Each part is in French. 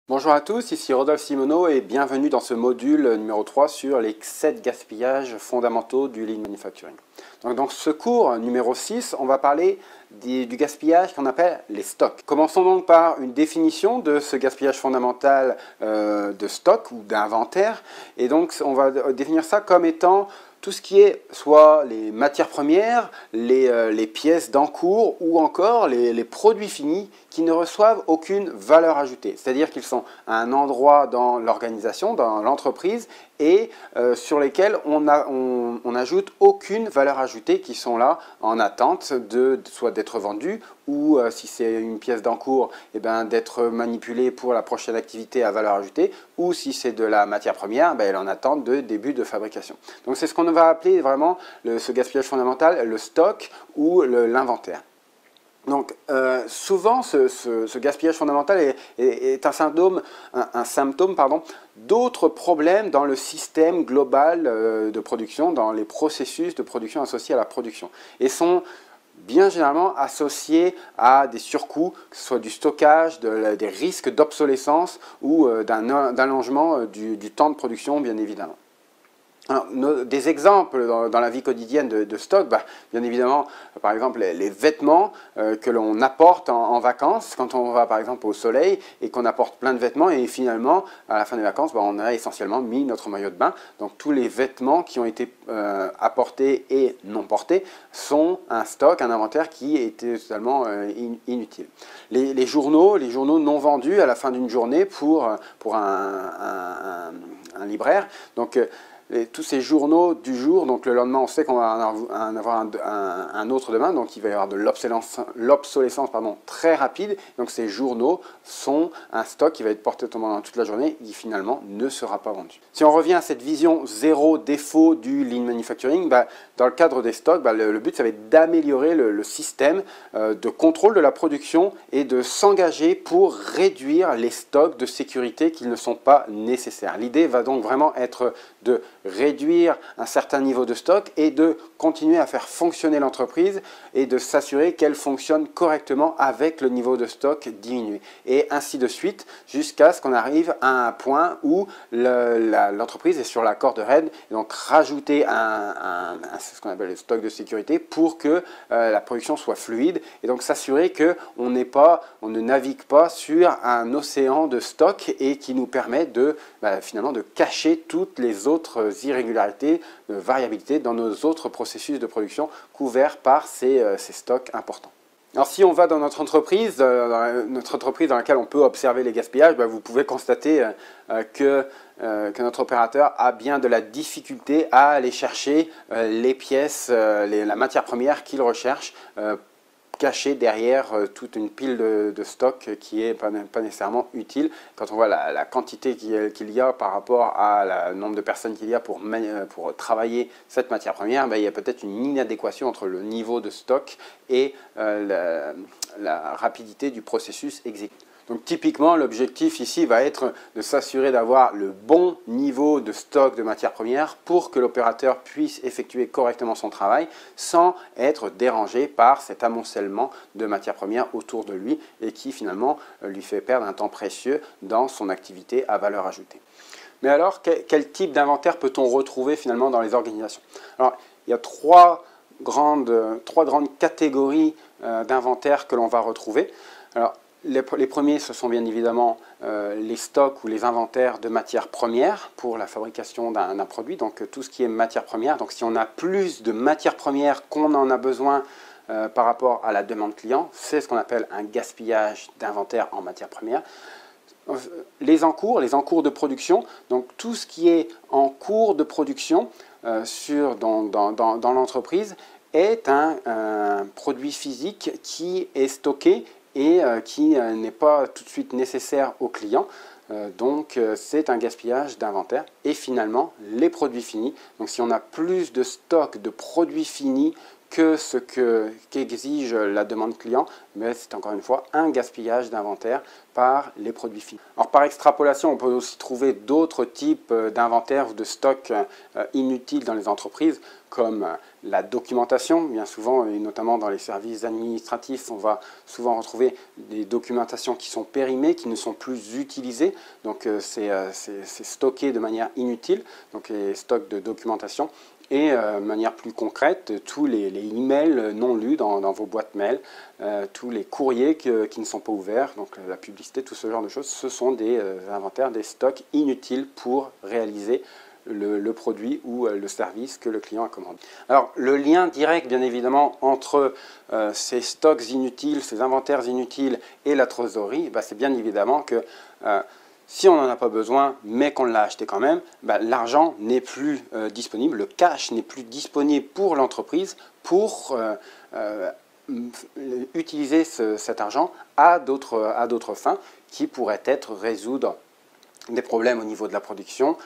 Bonjour à tous, ici Rodolphe Simoneau et bienvenue dans ce module numéro 3 sur les 7 gaspillages fondamentaux du Lean Manufacturing. Donc, dans ce cours numéro 6, on va parler du gaspillage qu'on appelle les stocks. Commençons donc par une définition de ce gaspillage fondamental de stock ou d'inventaire. Et donc on va définir ça comme étant tout ce qui est soit les matières premières, les pièces d'encours ou encore les produits finis qui ne reçoivent aucune valeur ajoutée. C'est-à-dire qu'ils sont à un endroit dans l'organisation, dans l'entreprise et sur lesquels on n'ajoute aucune valeur ajoutée, qui sont là en attente soit d'être vendus ou si c'est une pièce d'encours, d'être manipulée pour la prochaine activité à valeur ajoutée, ou si c'est de la matière première, elle est en attente de début de fabrication. Donc c'est ce qu'on va appeler vraiment ce gaspillage fondamental, le stock ou l'inventaire. Donc souvent ce gaspillage fondamental est un symptôme d'autres problèmes dans le système global de production, dans les processus de production associés à la production, et sont bien généralement associés à des surcoûts, que ce soit du stockage, des risques d'obsolescence ou d'un allongement du temps de production, bien évidemment. Alors, des exemples dans la vie quotidienne de stock, bien évidemment, par exemple les vêtements que l'on apporte en vacances, quand on va par exemple au soleil et qu'on apporte plein de vêtements et finalement à la fin des vacances on a essentiellement mis notre maillot de bain. Donc tous les vêtements qui ont été apportés et non portés sont un stock, un inventaire qui était totalement inutile. Les journaux non vendus à la fin d'une journée pour un libraire, donc tous ces journaux du jour, donc le lendemain on sait qu'on va en avoir un autre demain, donc il va y avoir de l'obsolescence très rapide. Donc ces journaux sont un stock qui va être porté pendant toute la journée et qui finalement ne sera pas vendu. Si on revient à cette vision zéro défaut du Lean Manufacturing, dans le cadre des stocks, le but ça va être d'améliorer le système de contrôle de la production et de s'engager pour réduire les stocks de sécurité qui ne sont pas nécessaires. L'idée va donc vraiment être de réduire un certain niveau de stock et de continuer à faire fonctionner l'entreprise et de s'assurer qu'elle fonctionne correctement avec le niveau de stock diminué. Et ainsi de suite jusqu'à ce qu'on arrive à un point où l'entreprise est sur la corde raide, et donc rajouter ce qu'on appelle le stock de sécurité pour que la production soit fluide et donc s'assurer qu'on ne navigue pas sur un océan de stock et qui nous permet finalement de cacher toutes les autres irrégularités, variabilités dans nos autres processus de production couverts par ces stocks importants. Alors si on va dans notre entreprise dans laquelle on peut observer les gaspillages, vous pouvez constater que notre opérateur a bien de la difficulté à aller chercher les pièces, la matière première qu'il recherche, caché derrière toute une pile de stock qui n'est pas nécessairement utile. Quand on voit la quantité qu'il y a par rapport à nombre de personnes qu'il y a pour travailler cette matière première, il y a peut-être une inadéquation entre le niveau de stock et la rapidité du processus exécuté. Donc typiquement, l'objectif ici va être de s'assurer d'avoir le bon niveau de stock de matières premières pour que l'opérateur puisse effectuer correctement son travail sans être dérangé par cet amoncellement de matières premières autour de lui et qui finalement lui fait perdre un temps précieux dans son activité à valeur ajoutée. Mais alors, quel type d'inventaire peut-on retrouver finalement dans les organisations? Alors, il y a trois grandes catégories d'inventaire que l'on va retrouver. Alors, les premiers, ce sont bien évidemment les stocks ou les inventaires de matières premières pour la fabrication d'un produit, donc tout ce qui est matière première. Donc si on a plus de matières premières qu'on en a besoin par rapport à la demande client, c'est ce qu'on appelle un gaspillage d'inventaire en matière première. Les encours de production, donc tout ce qui est en cours de production dans l'entreprise est un produit physique qui est stocké et qui n'est pas tout de suite nécessaire au client. Donc c'est un gaspillage d'inventaire. Et finalement, les produits finis. Donc si on a plus de stock de produits finis que ce qu'exige la demande client, mais c'est encore une fois un gaspillage d'inventaire par les produits finis. Alors par extrapolation, on peut aussi trouver d'autres types d'inventaire ou de stocks inutiles dans les entreprises, comme la documentation, bien souvent, et notamment dans les services administratifs, on va souvent retrouver des documentations qui sont périmées, qui ne sont plus utilisées, donc c'est stocké de manière inutile, donc les stocks de documentation. Et de manière plus concrète, tous les emails non lus dans vos boîtes mail, tous les courriers qui ne sont pas ouverts, donc la publicité, tout ce genre de choses, ce sont des inventaires, des stocks inutiles pour réaliser le produit ou le service que le client a commandé. Alors le lien direct bien évidemment entre ces stocks inutiles, ces inventaires inutiles et la trésorerie, c'est bien évidemment que si on n'en a pas besoin, mais qu'on l'a acheté quand même, l'argent n'est plus disponible, le cash n'est plus disponible pour l'entreprise pour utiliser cet argent à d'autres fins qui pourraient être résoudre des problèmes au niveau de la production,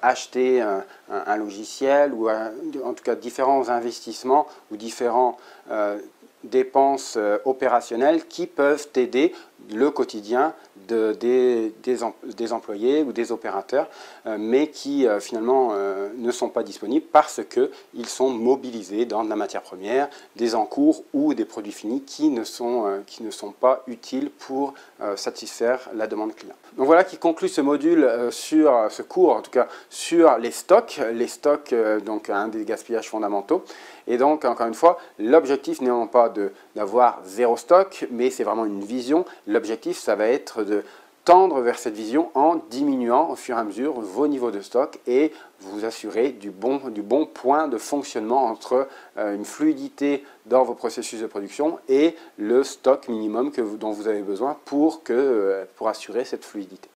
acheter un logiciel ou en tout cas différents investissements ou différents dépenses opérationnelles qui peuvent aider le quotidien des employés ou des opérateurs, mais qui finalement ne sont pas disponibles parce qu'ils sont mobilisés dans de la matière première, des encours ou des produits finis qui ne sont pas utiles pour satisfaire la demande client. Donc voilà qui conclut ce module sur ce cours, en tout cas sur les stocks, donc un des gaspillages fondamentaux. Et donc, encore une fois, l'objectif n'est pas d'avoir zéro stock, mais c'est vraiment une vision. L'objectif, ça va être de tendre vers cette vision en diminuant au fur et à mesure vos niveaux de stock et vous assurer du bon point de fonctionnement entre une fluidité dans vos processus de production et le stock minimum dont vous avez besoin pour assurer cette fluidité.